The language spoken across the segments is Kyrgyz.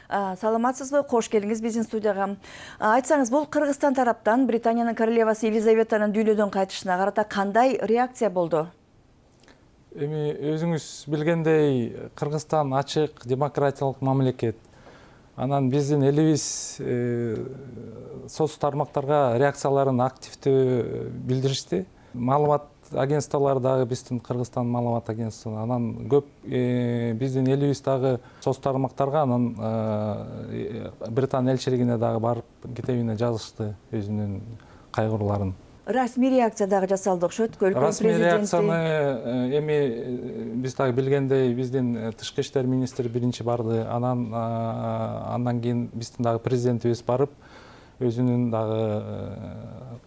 Саламатсызбы, кош келиңиз биздин студияга. Айтсаңыз, бул Кыргызстан тараптан Британиянын королевасы Елизаветанын дүйнөдөн кайтышына карата кандай реакция болду? Эми өзүңүз билгендей, Кыргызстан ачык демократиялык мамлекет. Анан биздин элибиз соц тармактарга реакцияларын активдүү билдиришти. Маалымат агентстволору дагы биздин Кыргызстан маалымат агентствосу, анан көп биздин элибиз дагы соц тармактарга, анан Британ элчилигине дагы барып китебине жазышты өзүнүн кайгырууларын. Расмий реакция дагы жасалды окшойт. Расмий реакцияны эми биз дагы билгендей, биздин тышкы иштер министри биринчи барды, андан кийин биздин дагы президентибиз барып, өзүнүн дагы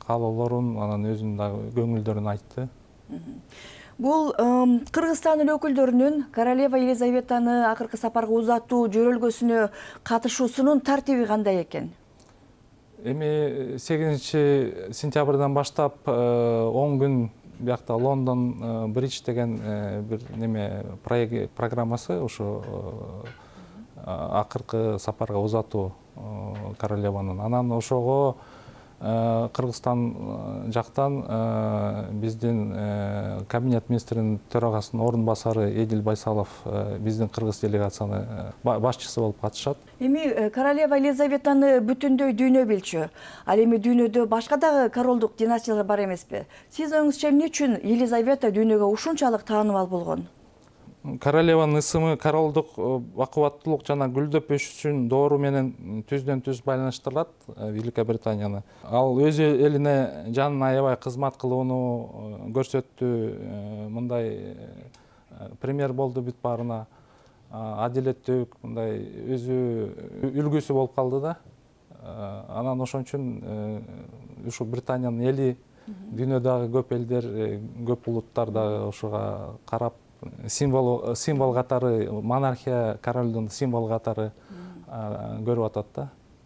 каалоолорун, анан өзүнүн дагы көңүлдөрүн айтты. Бул Кыргызстандын өкүлдөрүнүн королева Елизаветаны акыркы сапарга узатуу жөрөлгөсүнө катышуусунун тартиби кандай экен? Эми 8 сентябрдан баштап 10 күн биякта Лондон Бридж деген бир программасы, ошо акыркы сапарга узатуу королеванын. Анан ошого Кыргызстан жактан биздин кабинет министринин төрагасынын орун басары Эдил Байсалов биздин кыргыз делегацияны башчысы болуп катышат. Эми королева Елизаветаны бүтүндөй дүйнө билчү. Ал эми дүйнөдө башка дагы королдук династиялар бар эмеспи? Сиз оюңузча эмне үчүн Елизавета дүйнөгө ушунчалык таанымал болгон? Королеванын ысымы королдук бакубаттуулук жана гүлдөп өсүшүн доору менен түздөн түз байланыштырылат Великая Британияны. Ал өз элине жанын аябай кызмат кылууну көрсөттү. Мындай премьер болду бүт баарына. Адилеттүү, мындай өзү үлгүсү болуп калды да. Анан ошон үчүн ушу Британиянын эли, дүйнөдөгү көп элдер, көп улуттар дагы ошого карап, символ катары, монархия королдун символ катары көрүп атат да.